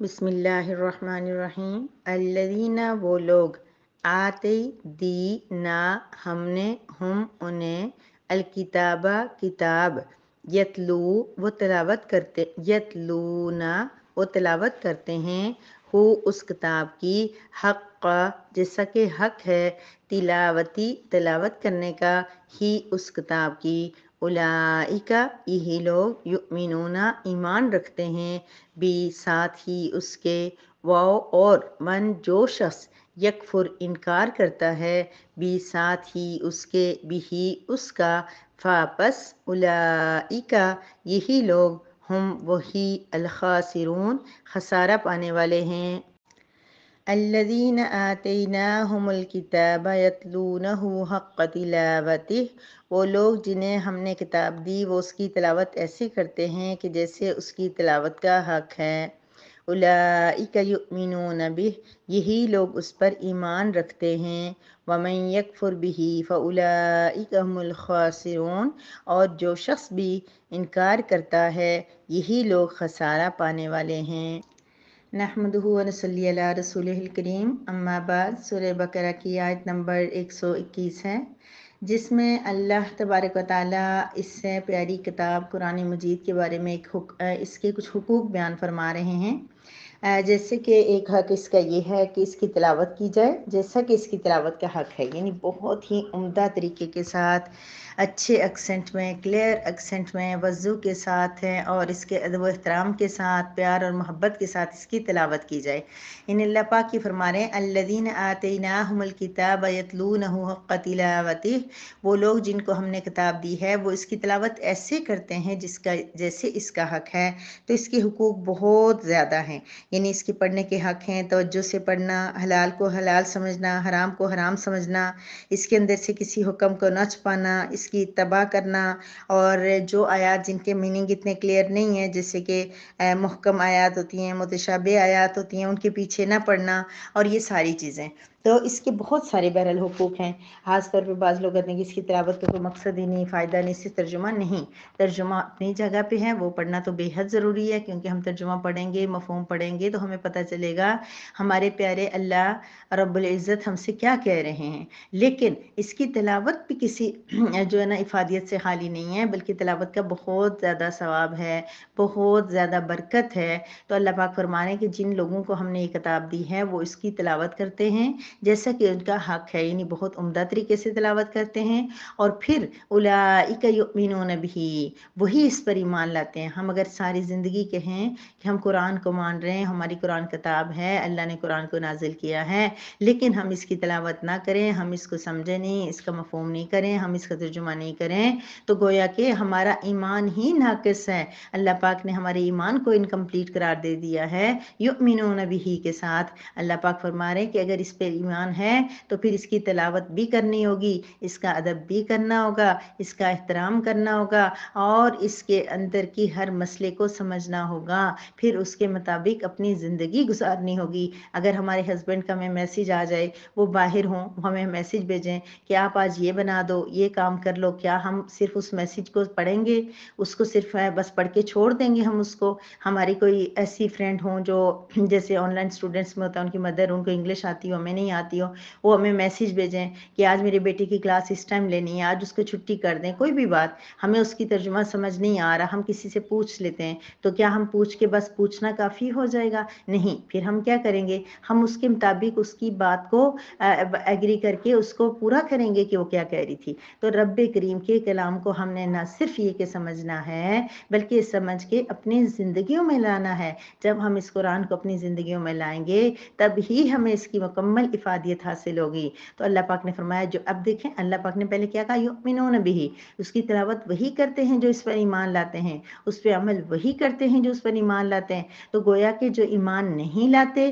بسم اللہ الرحمن الرحیم۔ الذین وہ لوگ، آتے دی نا ہم نے، ہم انہیں، الکتابہ کتاب، یتلو وہ تلاوت کرتے، یتلونا وہ تلاوت کرتے ہیں، ہو اس کتاب کی، حق جیسا کہ حق ہے، تلاوتی تلاوت کرنے کا، ہی اس کتاب کی، اولئک یہی لوگ، یؤمنون ایمان رکھتے ہیں، بھی ساتھ ہی اس کے، واو اور من جو شخص، یکفر انکار کرتا ہے، بھی ساتھ ہی اس کے، بھی اس کا، فاپس اولئک یہی لوگ، ہم وہی، الخاسرون خسارہ پانے والے ہیں۔ الذین آتیناہم الکتاب یتلونہ حق تلاوتہ وہ لوگ جنہیں ہم نے کتاب دی وہ اس کی تلاوت ایسے کرتے ہیں کہ جیسے اس کی تلاوت کا حق ہے۔ اولئک یؤمنون بہ یہی لوگ اس پر ایمان رکھتے ہیں۔ ومن یکفر بہ فاولئک هم الخاسرون اور جو شخص بھی انکار کرتا ہے یہی لوگ خسارہ پانے والے ہیں۔ نحمدہ و نصلی علی رسولہ الکریم، اما بعد۔ سورہ بقرہ کی آیت نمبر 121 ہے، جس میں اللہ تبارک و تعالیٰ اس سے پیاری کتاب قرآن مجید کے بارے میں اس کے کچھ حقوق بیان فرما رہے ہیں۔ جیسے کہ ایک حق اس کا یہ ہے کہ اس کی تلاوت کی جائے جیسا کہ اس کی تلاوت کا حق ہے، یعنی بہت ہی عمدہ طریقے کے ساتھ، اچھے ایکسنٹ میں، کلیئر ایکسنٹ میں، وضو کے ساتھ ہے اور اس کے ادب و احترام کے ساتھ، پیار اور محبت کے ساتھ اس کی تلاوت کی جائے۔ ان اللہ پاک کی فرما رہے ہیں الذین آتیناہم الکتاب یتلونہ حق تلاوتہ وہ لوگ جن کو ہم نے کتاب دی ہے وہ اس کی تلاوت ایسے کرتے ہیں جیسے اس کا حق ہے۔ تو اس کے حقوق بہت زیادہ ہیں، یعنی اس کے پڑھنے کے حق ہیں، توجہ سے پڑھنا، حلال کو حلال سمجھنا، حرام کو حرام سمجھنا، اس کے اندر سے کسی حکم کو نہ چھپانا، اس کی اتباع کرنا، اور جو آیات جن کے میننگ اتنے کلیئر نہیں ہیں جیسے کہ محکم آیات ہوتی ہیں، متشابہ آیات ہوتی ہیں، ان کے پیچھے نہ پڑھنا، اور یہ ساری چیزیں۔ تو اس کے بہت سارے بہرحال حقوق ہیں۔ خاص طور پہ بعض لوگ کہتے ہیں کہ اس کی تلاوت کا کوئی مقصد ہی نہیں، فائدہ نہیں، صرف ترجمہ نہیں۔ ترجمہ اپنی جگہ پہ ہے، وہ پڑھنا تو بے حد ضروری ہے، کیونکہ ہم ترجمہ پڑھیں گے، مفہوم پڑھیں گے تو ہمیں پتہ چلے گا ہمارے پیارے اللہ رب العزت ہم سے کیا کہہ رہے ہیں۔ لیکن اس کی تلاوت بھی کسی جو ہے نا افادیت سے خالی نہیں ہے، بلکہ تلاوت کا بہت زیادہ ثواب ہے، بہت زیادہ برکت ہے۔ تو اللہ پاک فرما رہے ہیں کہ جن لوگوں کو ہم نے یہ کتاب دی ہے وہ اس کی تلاوت کرتے ہیں جیسا کہ ان کا حق ہے، یعنی بہت عمدہ طریقے سے تلاوت کرتے ہیں، اور پھر اولئک یؤمنون بہ وہی اس پر ایمان لاتے ہیں۔ ہم اگر ساری زندگی کہیں کہ ہم قرآن کو مان رہے ہیں، ہماری قرآن کتاب ہے، اللہ نے قرآن کو نازل کیا ہے، لیکن ہم اس کی تلاوت نہ کریں، ہم اس کو سمجھیں نہیں، اس کا مفہوم نہیں کریں، ہم اس کا ترجمہ نہیں کریں، تو گویا کہ ہمارا ایمان ہی ناقص ہے۔ اللہ پاک نے ہمارے ایمان کو انکمپلیٹ قرار دے دیا ہے یؤمنون بہ کے ساتھ۔ اللہ پاک فرما رہے ہیں کہ اگر اس پہ ایمان ہے تو پھر اس کی تلاوت بھی کرنی ہوگی، اس کا ادب بھی کرنا ہوگا، اس کا احترام کرنا ہوگا، اور اس کے اندر کی ہر مسئلے کو سمجھنا ہوگا، پھر اس کے مطابق اپنی زندگی گزارنی ہوگی۔ اگر ہمارے ہسبینڈ کا ہمیں میسیج آ جائے، وہ باہر ہوں، ہمیں میسیج بھیجیں کہ آپ آج یہ بنا دو، یہ کام کر لو، کیا ہم صرف اس میسیج کو پڑھیں گے، اس کو صرف بس پڑھ کے چھوڑ دیں گے؟ ہم اس کو، ہماری کوئی ایسی فرینڈ ہوں جو جیسے آن لائن اسٹوڈنٹس میں ہوتا ہے، ان کی مدر، ان کو انگلش آتی ہو، ہمیں نہیں آتی ہو، وہ ہمیں میسیج بھیجیں کہ آج میرے بیٹے کی کلاس اس ٹائم لینی ہے، آج اس کو چھٹی کر دیں، کوئی بھی بات ہمیں اس کی ترجمہ سمجھ نہیں آ رہا، ہم کسی سے پوچھ لیتے ہیں، تو کیا ہم پوچھ کے بس پوچھنا کافی ہو جائے گا؟ نہیں، پھر ہم کیا کریں گے؟ ہم اس کے مطابق اس کی بات کو ایگری کر کے اس کو پورا کریں گے کہ وہ کیا کہہ رہی تھی۔ تو رب کریم کے کلام کو ہم نے نہ صرف یہ کہ سمجھنا ہے، بلکہ سمجھ کے اپنی زندگیوں میں لانا ہے۔ جب ہم اس قرآن کو اپنی زندگیوں میں لائیں گے تب ہی ہمیں اس کی مکمل افادیت حاصل ہوگی۔ تو اللہ پاک نے فرمایا، جو اب دیکھیں اللہ پاک نے پہلے کیا کہا، یؤمنون بہ اس کی تلاوت وہی کرتے ہیں جو اس پر ایمان لاتے ہیں، اس پہ عمل وہی کرتے ہیں جو اس پر ایمان لاتے ہیں۔ تو گویا کہ جو ایمان نہیں لاتے،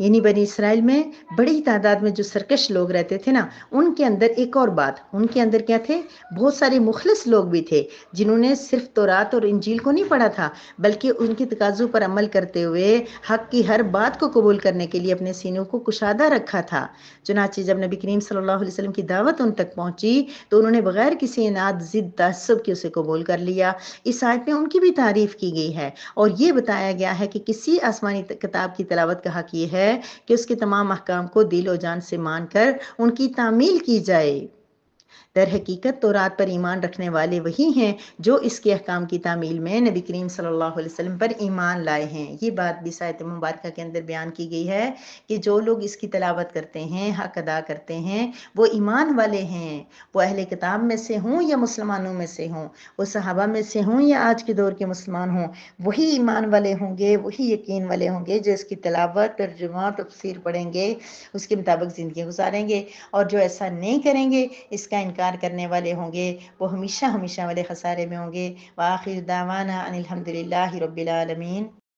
یعنی بنی اسرائیل میں بڑی تعداد میں جو سرکش لوگ رہتے تھے نا، ان کے اندر ایک اور بات، ان کے اندر کیا تھے، بہت سارے مخلص لوگ بھی تھے جنہوں نے صرف تورات اور انجیل کو نہیں پڑھا تھا، بلکہ ان کی تقاضوں پر عمل کرتے ہوئے حق کی ہر بات کو قبول کرنے کے لیے اپنے سینوں کو کشادہ رکھا تھا۔ چنانچہ جب نبی کریم صلی اللہ علیہ وسلم کی دعوت ان تک پہنچی تو انہوں نے بغیر کسی اناد، ضد، تعصب کے اسے قبول کر لیا۔ اس آیت میں ان کی بھی تعریف کی گئی ہے، اور یہ بتایا گیا ہے کہ کسی آسمانی کتاب کی تلاوت کا حق یہ ہے کہ اس کے تمام احکام کو دل و جان سے مان کر ان کی تعمیل کی جائے۔ در حقیقت تورات پر ایمان رکھنے والے وہی ہیں جو اس کے احکام کی تعمیل میں نبی کریم صلی اللہ علیہ وسلم پر ایمان لائے ہیں۔ یہ بات بھی آیت مبارکہ کے اندر بیان کی گئی ہے کہ جو لوگ اس کی تلاوت کرتے ہیں، حق ادا کرتے ہیں، وہ ایمان والے ہیں، وہ اہل کتاب میں سے ہوں یا مسلمانوں میں سے ہوں، وہ صحابہ میں سے ہوں یا آج کے دور کے مسلمان ہوں، وہی ایمان والے ہوں گے، وہی یقین والے ہوں گے جو اس کی تلاوت، ترجمہ، تفسیر پڑھیں گے، اس کے مطابق زندگی گزاریں گے، اور جو ایسا نہیں کریں گے، اس کا انکار کرنے والے ہوں گے، وہ ہمیشہ ہمیشہ والے خسارے میں ہوں گے۔ وآخر دعوانا ان الحمد للہ رب العالمین۔